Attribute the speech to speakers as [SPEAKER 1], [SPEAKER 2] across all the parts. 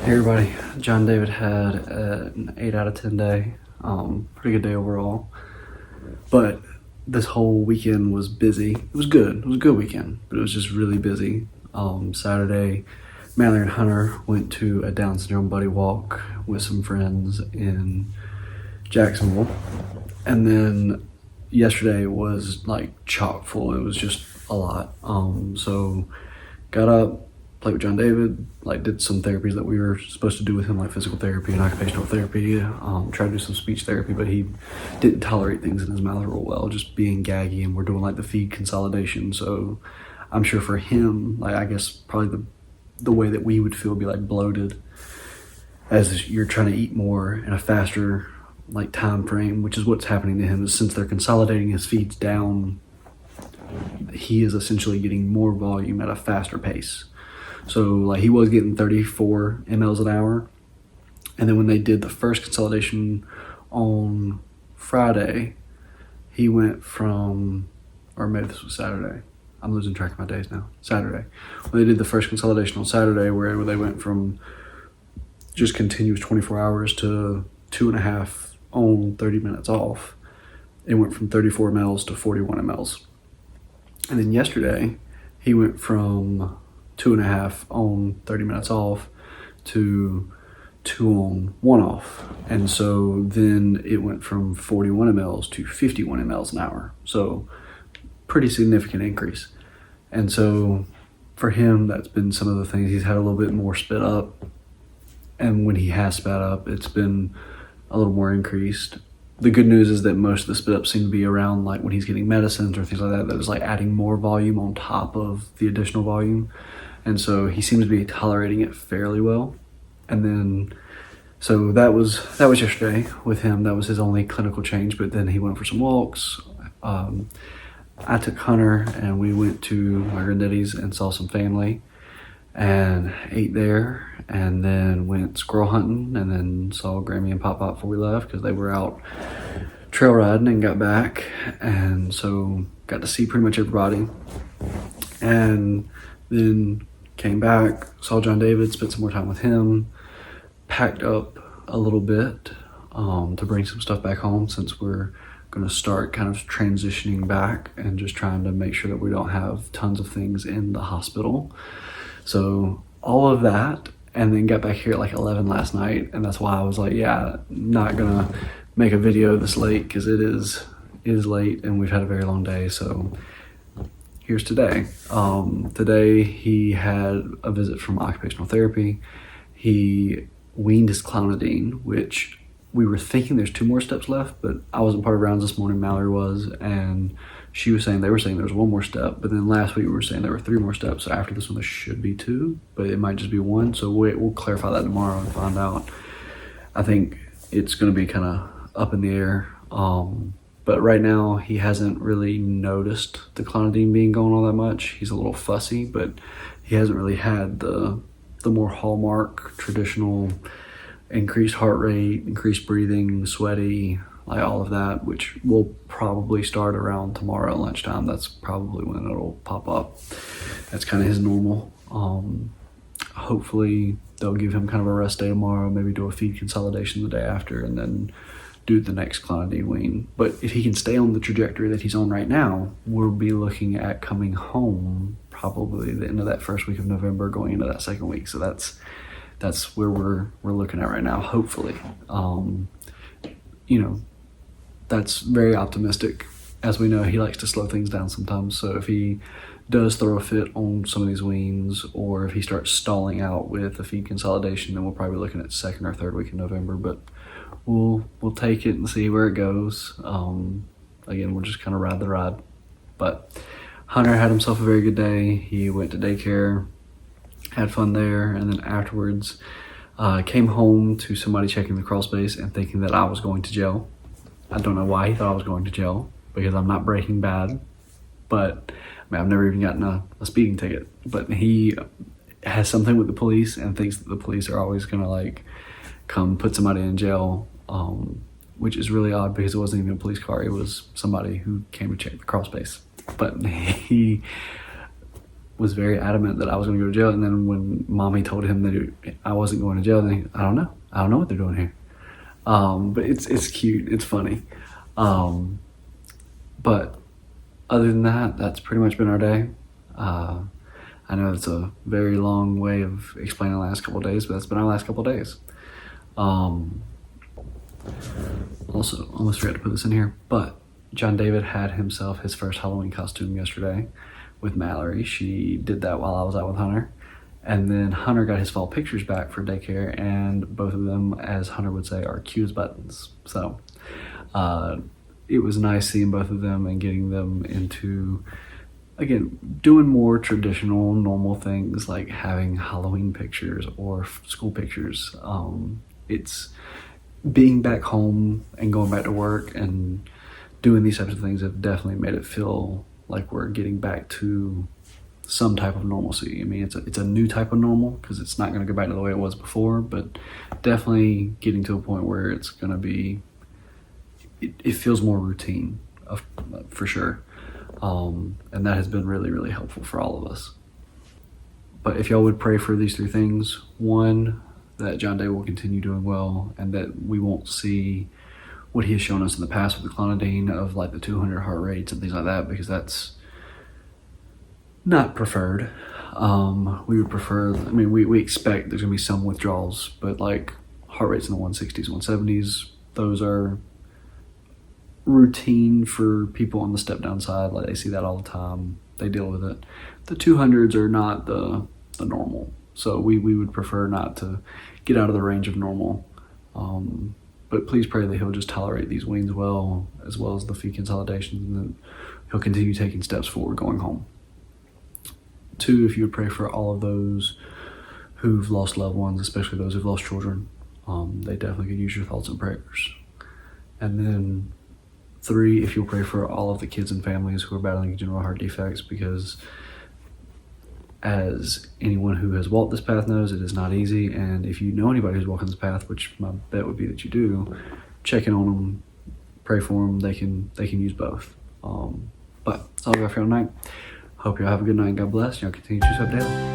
[SPEAKER 1] Hey everybody, John David had an 8 out of 10 day. Pretty good day overall. But this whole weekend was busy. It was good. It was a good weekend, but it was just really busy. Saturday, Mallory and Hunter went to a Down syndrome buddy walk with some friends in Jacksonville. And then yesterday was like chock full. It was just a lot. So got up, played with John David, like did some therapies that we were supposed to do with him, like physical therapy and occupational therapy. Tried to do some speech therapy, but he didn't tolerate things in his mouth real well, just being gaggy, and we're doing like the feed consolidation. So I'm sure for him, like I guess probably the way that we would feel would be like bloated as you're trying to eat more in a faster like time frame, which is what's happening to him. Is since they're consolidating his feeds down, he is essentially getting more volume at a faster pace. So like he was getting 34 mLs an hour. And then when they did the first consolidation on Friday, he went from, or maybe this was Saturday. I'm losing track of my days now. Saturday. When they did the first consolidation on Saturday, where they went from just continuous 24 hours to 2.5 on, 30 minutes off, it went from 34 mLs to 41 mLs. And then yesterday, he went from 2.5 on, 30 minutes off to 2 on, 1 off. And so then it went from 41 mLs to 51 mLs an hour. So pretty significant increase. And so for him, that's been some of the things. He's had a little bit more spit up. And when he has sped up, it's been a little more increased. The good news is that most of the spit ups seem to be around like when he's getting medicines or things like that, that is like adding more volume on top of the additional volume. And so he seems to be tolerating it fairly well. And then, so that was yesterday with him. That was his only clinical change, but then he went for some walks. I took Hunter and we went to my granddaddy's and saw some family and ate there, and then went squirrel hunting, and then saw Grammy and Pop before we left because they were out trail riding and got back. And so got to see pretty much everybody. And then came back, saw John David, spent some more time with him, packed up a little bit to bring some stuff back home since we're going to start kind of transitioning back and just trying to make sure that we don't have tons of things in the hospital. So all of that, and then got back here at like 11 last night, and that's why I was like, yeah, not gonna make a video this late because it is late and we've had a very long day. So here's today. Today he had a visit from occupational therapy. He weaned his clonidine, which we were thinking there's 2 more steps left, but I wasn't part of rounds this morning, Mallory was, and they were saying there was 1 more step, but then last week we were saying there were 3 more steps. So after this one, there should be 2, but it might just be 1. So we'll clarify that tomorrow and find out. I think it's going to be kind of up in the air. But right now he hasn't really noticed the clonidine being going all that much. He's a little fussy, but he hasn't really had the more hallmark traditional increased heart rate, increased breathing, sweaty, like all of that, which will probably start around tomorrow at lunchtime. That's probably when it'll pop up. That's kind of his normal. Hopefully they'll give him kind of a rest day tomorrow, maybe do a feed consolidation the day after, and then do the next clonidine wean. But if he can stay on the trajectory that he's on right now, we'll be looking at coming home probably the end of that first week of November, going into that second week. So that's where we're looking at right now, hopefully. That's very optimistic. As we know, he likes to slow things down sometimes. So if he does throw a fit on some of these weans, or if he starts stalling out with a feed consolidation, then we'll probably be looking at 2nd or 3rd week in November. But we'll take it and see where it goes. Again, we'll just kind of ride the ride. But Hunter had himself a very good day. He went to daycare, had fun there, and then afterwards came home to somebody checking the crawl space and thinking that I was going to jail. I don't know why he thought I was going to jail, because I'm not Breaking Bad, but I've never even gotten a speeding ticket. But he has something with the police and thinks that the police are always gonna like come put somebody in jail, which is really odd because it wasn't even a police car. It was somebody who came to check the crawl space. But he was very adamant that I was going to go to jail. And then when mommy told him that I wasn't going to jail, then I don't know what they're doing here. But it's cute, it's funny. But other than that, that's pretty much been our day. I know it's a very long way of explaining the last couple of days, but that's been our last couple of days. Also, almost forgot to put this in here, but John David had himself his first Halloween costume yesterday with Mallory. She did that while I was out with Hunter. And then Hunter got his fall pictures back for daycare, and both of them, as Hunter would say, are cute as buttons. So it was nice seeing both of them and getting them into, again, doing more traditional, normal things like having Halloween pictures or school pictures. It's being back home and going back to work and doing these types of things have definitely made it feel like we're getting back to some type of normalcy. I mean, it's a new type of normal because it's not going to go back to the way it was before, but definitely getting to a point where it's going to be, it feels more routine, for sure. And that has been really, really helpful for all of us. But if y'all would pray for these three things: one, that John Day will continue doing well and that we won't see what he has shown us in the past with the clonidine of like the 200 heart rates and things like that, because that's not preferred. We would prefer, I mean, we expect there's gonna be some withdrawals, but like heart rates in the 160s, 170s, those are routine for people on the step down side. Like they see that all the time, they deal with it. The 200s are not the normal, so we would prefer not to get out of the range of normal. But please pray that he'll just tolerate these weans well as the feed consolidations, and that he'll continue taking steps forward going home. Two, if you would pray for all of those who've lost loved ones, especially those who've lost children. They definitely could use your thoughts and prayers. And then three, if you'll pray for all of the kids and families who are battling congenital heart defects, because as anyone who has walked this path knows, it is not easy. And if you know anybody who's walking this path, which my bet would be that you do, check in on them, pray for them. They can use both. But that's all I got for y'all tonight. Hope y'all have a good night. God bless. Y'all continue to choose up daily.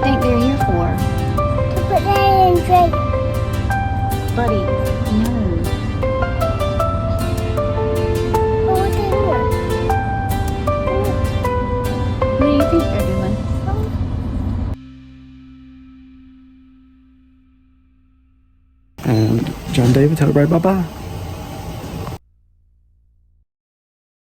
[SPEAKER 2] think they're here for?
[SPEAKER 3] To put that in drink.
[SPEAKER 2] Buddy, no.
[SPEAKER 3] Oh, what's in here?
[SPEAKER 2] What do you think they're doing?
[SPEAKER 1] And John David, tell everybody bye-bye.